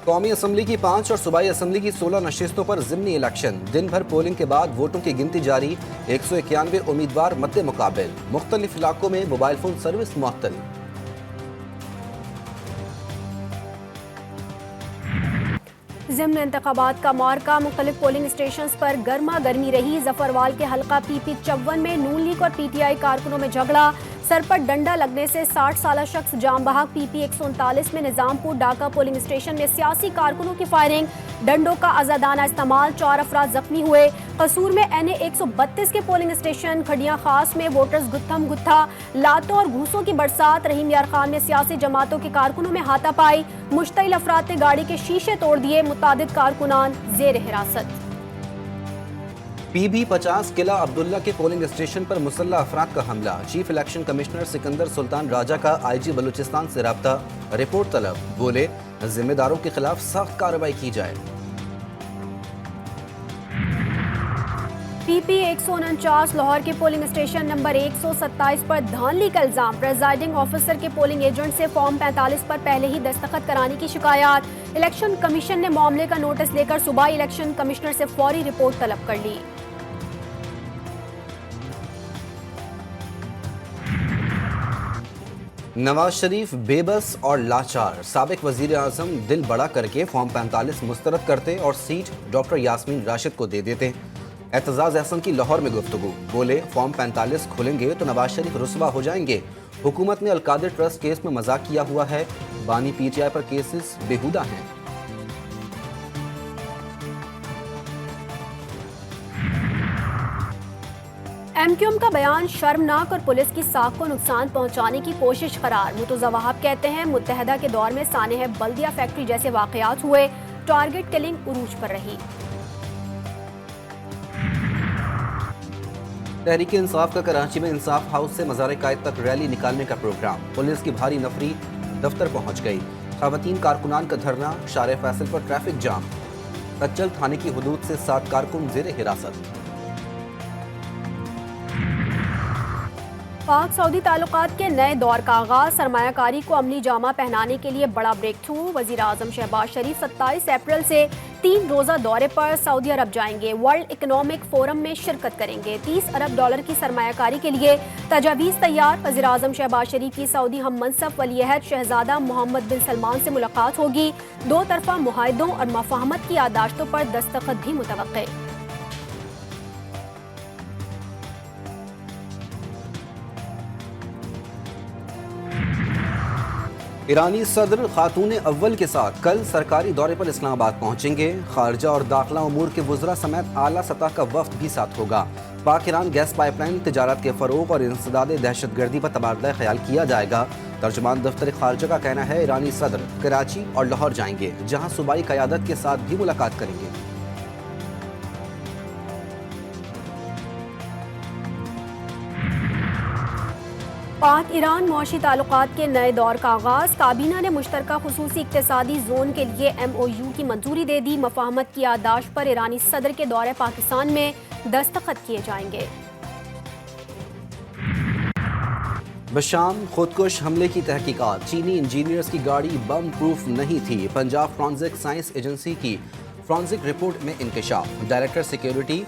قومی اسمبلی کی 5 اور صوبائی اسمبلی کی 16 نشستوں پر ضمنی الیکشن، دن بھر پولنگ کے بعد ووٹوں کی گنتی جاری، 191 امیدوار مد مقابل، مختلف علاقوں میں موبائل فون سروس معطل۔ ضمن انتخابات کا معرکہ، مختلف پولنگ اسٹیشنز پر گرما گرمی رہی۔ ظفروال کے حلقہ پی پی 54 میں نون لیگ اور پی ٹی آئی کارکنوں میں جھگڑا، سر پر ڈنڈا لگنے سے 60 سالہ شخص جاں بحق۔ پی پی 139 میں نظام پور ڈاکہ پولنگ اسٹیشن میں سیاسی کارکنوں کی فائرنگ، ڈنڈوں کا آزادانہ استعمال، 4 افراد زخمی ہوئے۔ قصور میں این اے 132 کے پولنگ اسٹیشن کھڈیاں خاص میں ووٹرز گتھم گتھا، لاتوں اور گھوسوں کی برسات۔ رحیم یار خان میں سیاسی جماعتوں کے کارکنوں میں ہاتھا پائی، مشتعل افراد نے گاڑی کے شیشے توڑ دیے، متعدد کارکنان زیر حراست۔ پی بی 50 قلعہ عبداللہ کے پولنگ اسٹیشن پر مسلح افراد کا حملہ، چیف الیکشن کمشنر سکندر سلطان راجہ کا آئی جی بلوچستان سے رابطہ، رپورٹ طلب، بولے ذمہ داروں کے خلاف سخت کارروائی کی جائے۔ پی پی 149 لاہور کے پولنگ اسٹیشن نمبر 127 پر دھاندلی کا الزام، پریزائڈنگ آفیسر کے پولنگ ایجنٹ سے فارم 45 پر پہلے ہی دستخط کرانے کی شکایات۔ الیکشن کمیشن نے معاملے کا نوٹس لے کر صوبائی الیکشن کمشنر سے فوری رپورٹ طلب کر لی۔ نواز شریف بے بس اور لاچار، سابق وزیر اعظم دل بڑا کر کے فارم 45 مسترد کرتے اور سیٹ ڈاکٹر یاسمین راشد کو دے دیتے۔ اعتزاز احسن کی لاہور میں گفتگو، بولے فارم 45 کھلیں گے تو نواز شریف رسوا ہو جائیں گے، حکومت نے القادر ٹرسٹ کیس میں مذاق کیا ہوا ہے، بانی P T I per cases بےہودہ ہیں۔ ایم کیو ایم کا بیان شرمناک اور پولیس کی ساکھ کو نقصان پہنچانے کی کوشش قرار۔ مرتضی وہاب کہتے ہیں متحدہ کے دور میں سانحہ بلدیہ فیکٹری جیسے واقعات ہوئے، ٹارگٹ کلنگ عروج پر رہی۔ تحریک انصاف کا کراچی میں انصاف ہاؤس سے مزار قائد تک ریلی نکالنے کا پروگرام، پولیس کی بھاری نفری دفتر پہنچ گئی، خواتین کارکنان کا دھرنا، شارع فیصل پر ٹریفک جام، کچل تھانے کی حدود سے 7 کارکن زیر حراست۔ پاک سعودی تعلقات کے نئے دور کا آغاز، سرمایہ کاری کو عملی جامہ پہنانے کے لیے بڑا بریک تھرو۔ وزیر اعظم شہباز شریف 27 اپریل سے 3 روزہ دورے پر سعودی عرب جائیں گے، ورلڈ اکنامک فورم میں شرکت کریں گے۔ 30 ارب ڈالر کی سرمایہ کاری کے لیے تجاویز تیار۔ وزیر اعظم شہباز شریف کی سعودی ہم منصب ولی عہد شہزادہ محمد بن سلمان سے ملاقات ہوگی، 2 طرفہ معاہدوں اور مفاہمت کی یادداشتوں پر دستخط بھی متوقع۔ ایرانی صدر خاتون اول کے ساتھ کل سرکاری دورے پر اسلام آباد پہنچیں گے، خارجہ اور داخلہ امور کے وزراء سمیت اعلیٰ سطح کا وفد بھی ساتھ ہوگا۔ پاک ایران گیس پائپ لائن تجارت کے فروغ اور انسداد دہشت گردی پر تبادلہ خیال کیا جائے گا۔ ترجمان دفتر خارجہ کا کہنا ہے ایرانی صدر کراچی اور لاہور جائیں گے، جہاں صوبائی قیادت کے ساتھ بھی ملاقات کریں گے۔ پاک ایران معاشی تعلقات کے نئے دور کا آغاز، کابینہ نے مشترکہ خصوصی اقتصادی زون کے لیے ایم او یو کی منظوری دے دی، مفاہمت کی یادداشت پر ایرانی صدر کے دورہ پاکستان میں دستخط کیے جائیں گے۔ بشام خودکش حملے کی تحقیقات، چینی انجینئرز کی گاڑی بم پروف نہیں تھی، پنجاب فرانزک سائنس ایجنسی کی فرانزک رپورٹ میں انکشاف، director security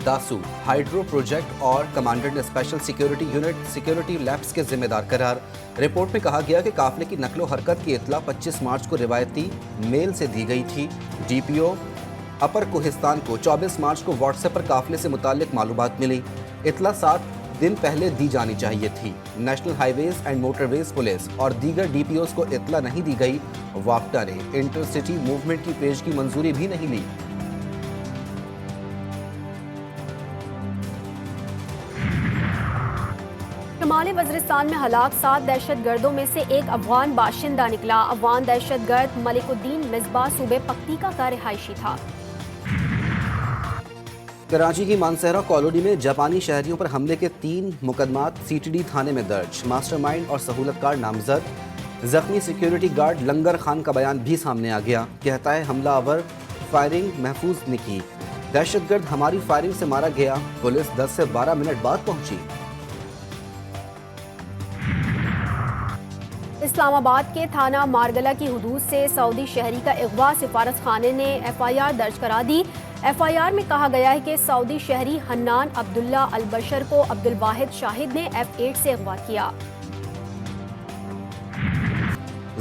Dasu hydro project اور commandant special security unit security labs کے ذمہ دار قرار۔ رپورٹ میں کہا گیا کہ قافلے کی نقل و حرکت کی اطلاع 25 مارچ کو روایتی میل سے دی گئی تھی، ڈی پی او اپر کوہستان کو 24 مارچ کو واٹس ایپ پر قافلے سے متعلق معلومات ملی، اطلاع 7 دن پہلے دی جانی چاہیے تھی۔ National highways and motorways police اور دیگر ڈی پی اوز کو اطلاع نہیں دی گئی، واپٹا نے انٹر سٹی موومنٹ کی پیش کی منظوری بھی نہیں لی۔ شمالی وزیرستان میں ہلاک 7 دہشت گردوں میں سے ایک افغان باشندہ نکلا، افغان دہشت گرد ملک الدین مصباح صوبے پکتیکا کا رہائشی تھا۔ کراچی کی مانسہرہ کالونی میں جاپانی شہریوں پر حملے کے 3 مقدمات سی ٹی ڈی تھانے میں درج، ماسٹر مائنڈ اور سہولت کار نامزد۔ زخمی سیکیورٹی گارڈ لنگر خان کا بیان بھی سامنے آ گیا، کہتا ہے حملہ آور فائرنگ محفوظ نے کی، دہشت گرد ہماری فائرنگ سے مارا گیا، پولیس 10 سے 12 منٹ بعد پہنچی۔ اسلام آباد کے تھانہ مارگلہ کی حدود سے سعودی شہری کا اغوا، سفارت خانے نے ایف آئی آر درج کرا دی۔ ایف آئی آر میں کہا گیا ہے کہ سعودی شہری حنان عبداللہ البشر کو عبدالواحد شاہد نے F8 سے اغوا کیا۔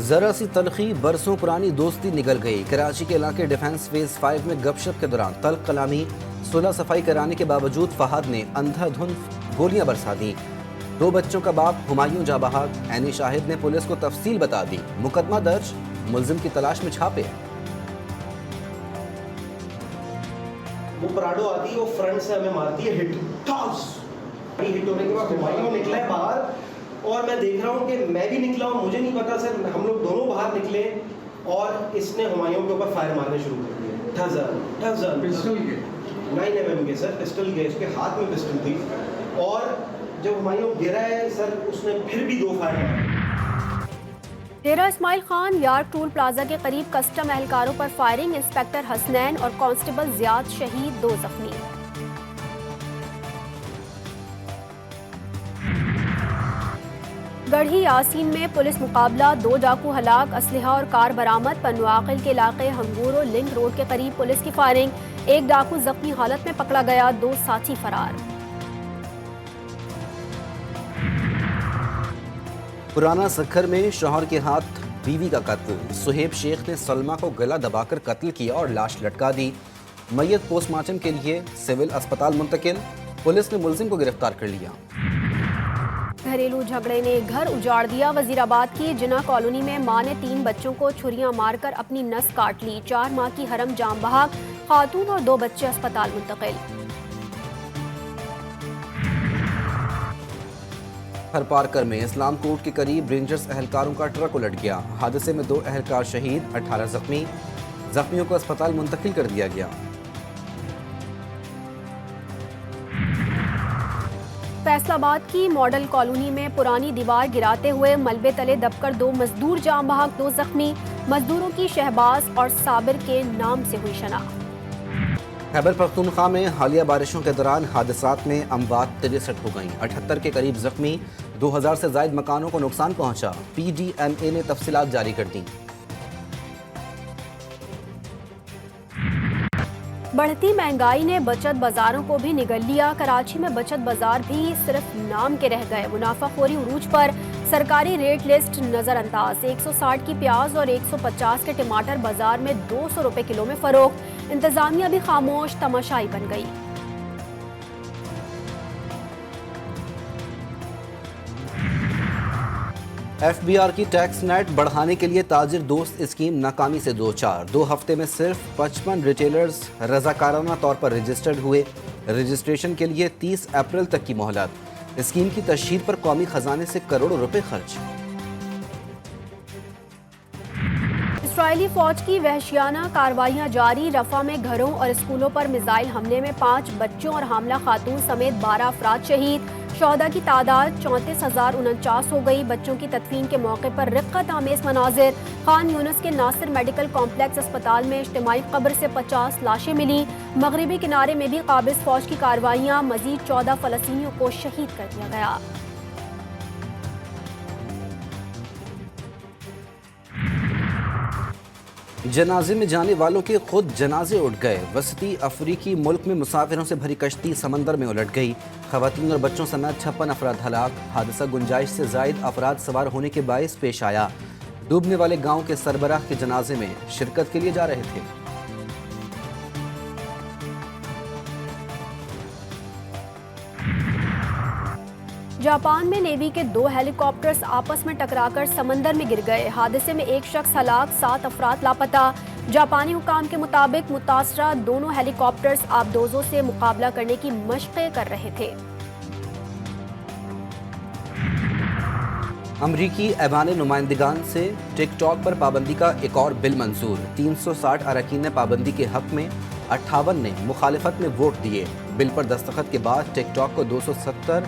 ذرا سی تلخی، برسوں پرانی دوستی نگل گئی۔ کراچی کے علاقے ڈیفنس فیز 5 میں گپ شپ کے دوران تلخ کلامی، صلح صفائی کرانے کے باوجود فہد نے اندھا دھند گولیاں برسا دیں۔ 2 بچوں کا باپ ہمایوں جاں بحق، عینی شاہد نے پولیس کو تفصیل بتا دی۔ مقدمہ درج، ملزم کی تلاش میں چھاپے۔ وہ پراڈو آتی ہے، وہ فرنٹ سے ہمیں مارتی ہے ہٹ ہٹ ہونے کے بعد ہمایوں نکلا ہے باہر، اور میں دیکھ رہا ہوں کہ میں بھی نکلا ہوں، مجھے نہیں پتا سر، ہم لوگ دونوں باہر نکلے اور اس نے ہمایوں کے اوپر فائر مارنے شروع کر دیے۔ پسٹل کے 9mm کے سر، پسٹل کے، اس کے ہاتھ میں پسٹل تھی، اور جب ہمایوں گرا ہے سر اس نے پھر بھی 2 فائر مارے۔ Dera Ismail Khan yard tool plaza کے قریب کسٹم اہلکاروں پر فائرنگ، انسپیکٹر حسنین اور کانسٹیبل زیاد شہید، 2 زخمی۔ گڑھی یاسین میں پولیس مقابلہ، 2 ڈاکو ہلاک، اسلحہ اور کار برآمد۔ پنو عاقل کے علاقے ہنگورو لنک روڈ کے قریب پولیس کی فائرنگ، 1 ڈاکو زخمی حالت میں پکڑا گیا، 2 ساتھی فرار۔ پرانا سکھر میں شوہر کے ہاتھ بیوی کا قتل، سہیب شیخ نے سلمہ کو گلا دبا کر قتل کیا اور لاش لٹکا دی۔ میت پوسٹ مارٹم کے لیے سول اسپتال منتقل، پولیس نے ملزم کو گرفتار کر لیا۔ گھریلو جھگڑے نے گھر اجاڑ دیا، وزیر آباد کی جناح کالونی میں ماں نے 3 بچوں کو چھریاں مار کر اپنی نس کاٹ لی، 4 ماہ کی حرم جاں بحق، خاتون اور 2 بچے اسپتال منتقل۔ ہر پارکر میں اسلام کوٹ کے قریب رینجرز اہلکاروں کا ٹرک الٹ گیا، حادثے میں 2 اہلکار شہید، 18 زخمی، زخمیوں کو اسپتال منتقل کر دیا گیا۔ فیصل آباد کی ماڈل کالونی میں پرانی دیوار گراتے ہوئے ملبے تلے دب کر 2 مزدور جاں بحق، 2 زخمی، مزدوروں کی شہباز اور صابر کے نام سے ہوئی شناخت۔ خیبر پختونخوا میں حالیہ بارشوں کے دوران حادثات میں اموات 63 ہو گئیں، 78 کے قریب زخمی، 2000 سے زائد مکانوں کو نقصان پہنچا، پی ڈی ایم اے نے تفصیلات جاری کر دیں۔ بڑھتی مہنگائی نے بچت بازاروں کو بھی نگل لیا، کراچی میں بچت بازار بھی صرف نام کے رہ گئے، منافع خوری عروج پر، سرکاری ریٹ لسٹ نظر انداز، 160 کی پیاز اور 150 کے ٹماٹر بازار میں 200 روپے کلو میں فروخت، انتظامیہ بھی خاموش تماشائی بن گئی۔ ایف بی آر کی ٹیکس نیٹ بڑھانے کے لیے تاجر دوست اسکیم ناکامی سے 2 ہفتے میں صرف 55 ریٹیلرز رضاکارانہ طور پر رجسٹرڈ ہوئے، رجسٹریشن کے لیے 30 اپریل تک کی مہلت، اسکیم کی تشہیر پر قومی خزانے سے کروڑوں روپے خرچ۔ اسرائیلی فوج کی وحشیانہ کارروائیاں جاری، رفح میں گھروں اور اسکولوں پر میزائل حملے میں 5 بچوں اور حاملہ خاتون سمیت 12 افراد شہید، شہداء کی تعداد 34,049 ہو گئی۔ بچوں کی تدفین کے موقع پر رقت آمیز مناظر، خان یونس کے ناصر میڈیکل کمپلیکس اسپتال میں اجتماعی قبر سے 50 لاشیں ملی، مغربی کنارے میں بھی قابض فوج کی کارروائیاں، مزید 14 فلسطینیوں کو شہید کر دیا گیا۔ جنازے میں جانے والوں کے خود جنازے اٹھ گئے، وسطی افریقی ملک میں مسافروں سے بھری کشتی سمندر میں الٹ گئی، خواتین اور بچوں سمیت 56 افراد ہلاک، حادثہ گنجائش سے زائد افراد سوار ہونے کے باعث پیش آیا، ڈوبنے والے گاؤں کے سربراہ کے جنازے میں شرکت کے لیے جا رہے تھے۔ جاپان میں نیوی کے 2 ہیلی کاپٹرز آپس میں ٹکرا کر سمندر میں گر گئے، حادثے میں 1 شخص ہلاک، 7 افراد لاپتہ، جاپانی حکام کے مطابق متاثرہ دونوں ہیلی کاپٹرز آبدوزوں سے مقابلہ کرنے کی مشقیں کر رہے تھے۔ امریکی ایوان نمائندگان سے ٹک ٹاک پر پابندی کا ایک اور بل منظور، 360 اراکین نے پابندی کے حق میں، 58 نے مخالفت میں ووٹ دیے، بل پر دستخط کے بعد ٹک ٹاک کو 270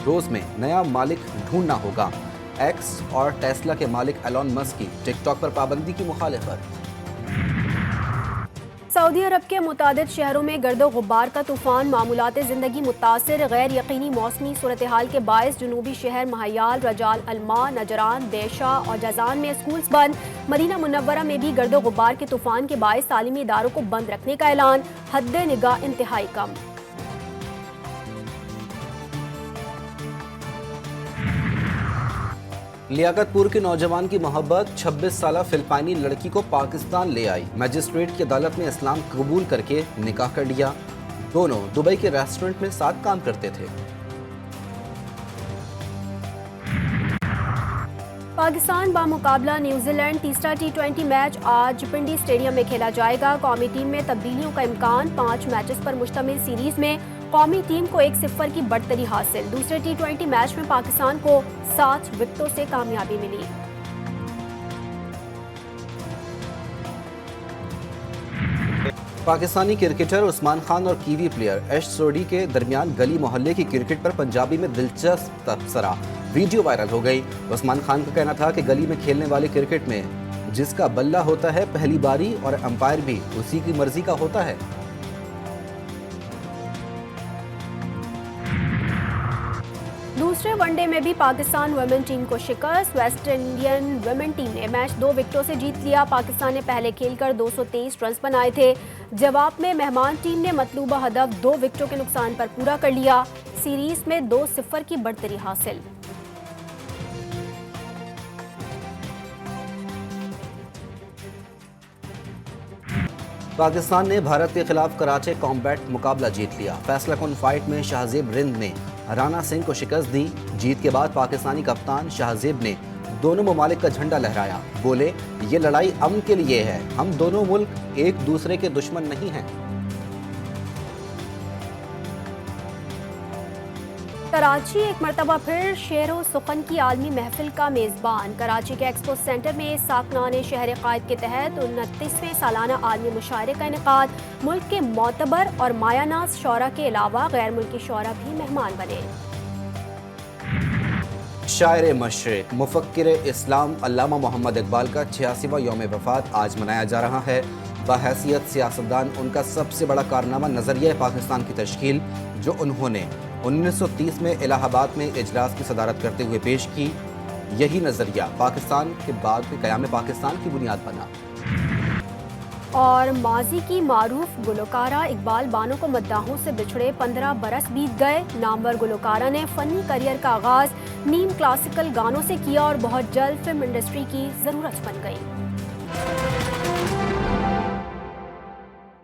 روز میں نیا مالک ڈھونڈنا ہوگا۔ ایکس اور ٹیسلا کے مالک ایلون مسک کی ٹک ٹاک پر پابندی کی مخالفت۔ سعودی عرب کے متعدد شہروں میں گرد و غبار کا طوفان، معمولات زندگی متاثر، غیر یقینی موسمی صورتحال کے باعث جنوبی شہر مہیال، رجال الما، نجران، دیشا اور جازان میں اسکولز بند۔ مدینہ منورہ میں بھی گرد و غبار کے طوفان کے باعث تعلیمی اداروں کو بند رکھنے کا اعلان، حد نگاہ انتہائی کم۔ لیاقت پور کے نوجوان کی محبت 26 سالہ فلپائنی لڑکی کو پاکستان لے آئی۔ میجسٹریٹ کی عدالت نے اسلام قبول کر کے نکاح کر لیا۔ دونوں دبئی کے ریسٹورنٹ میں ساتھ کام کرتے تھے۔ پاکستان بمقابلہ نیوزی لینڈ تیسرا T20 میچ آج پنڈی اسٹیڈیم میں کھیلا جائے گا۔ قومی ٹیم میں تبدیلیوں کا امکان، 5 میچز پر مشتمل سیریز میں قومی ٹیم کو 1-0 کی بڑھتری حاصل۔ دوسرے T20 میچ میں پاکستان کو 7 وکٹوں سے کامیابی ملی۔ پاکستانی کرکٹر عثمان خان اور کیوی پلیئر ایش سوڈی کے درمیان گلی محلے کی کرکٹ پر پنجابی میں دلچسپ تبصرہ ویڈیو وائرل ہو گئی۔ عثمان خان کا کہنا تھا کہ گلی میں کھیلنے والے کرکٹ میں جس کا بلہ ہوتا ہے پہلی باری اور امپائر بھی اسی کی مرضی کا ہوتا ہے۔ دوسرے ون ڈے میں بھی پاکستان ویمن ٹیم کو شکست، ویسٹ انڈین ویمن ٹیم نے میچ 2 وکٹوں سے جیت لیا۔ پاکستان نے پہلے کھیل کر 223 رنز بنائے تھے، جواب میں مہمان ٹیم نے مطلوبہ ہدف 2 وکٹوں کے نقصان پر پورا کر لیا۔ سیریز میں 2-0 کی بڑھتری حاصل۔ پاکستان نے بھارت کے خلاف کراچے کامبیٹ مقابلہ جیت لیا۔ فیصلہ کن فائٹ میں شہزیب رند نے رانا سنگھ کو شکست دی۔ جیت کے بعد پاکستانی کپتان شہزیب نے دونوں ممالک کا جھنڈا لہرایا، بولے یہ لڑائی امن کے لیے ہے، ہم دونوں ملک ایک دوسرے کے دشمن نہیں ہیں۔ کراچی ایک مرتبہ پھر شعر و سخن کی عالمی محفل کا میزبان۔ کراچی کے ایکسپو سینٹر میں ساکنان شہر قائد کے تحت 29ویں سالانہ عالمی مشاعرے کا انعقاد۔ ملک کے معتبر اور مایہ ناز شعراء کے علاوہ غیر ملکی شعراء بھی مہمان بنے۔ شاعر مشرق، مفکر اسلام علامہ محمد اقبال کا 86واں یوم وفات آج منایا جا رہا ہے۔ بحیثیت سیاستدان ان کا سب سے بڑا کارنامہ نظریہ پاکستان کی تشکیل، جو انہوں نے 1930 میں الہ آباد میں اجلاس کی صدارت کرتے ہوئے پیش کی۔ یہی نظریہ پاکستان کے بعد قیام پاکستان کی بنیاد بنا۔ اور ماضی کی معروف گلوکارہ اقبال بانو کو مداحوں سے بچھڑے 15 برس بیت گئے۔ نامور گلوکارہ نے فنی کریئر کا آغاز نیم کلاسیکل گانوں سے کیا اور بہت جلد فلم انڈسٹری کی ضرورت بن گئی۔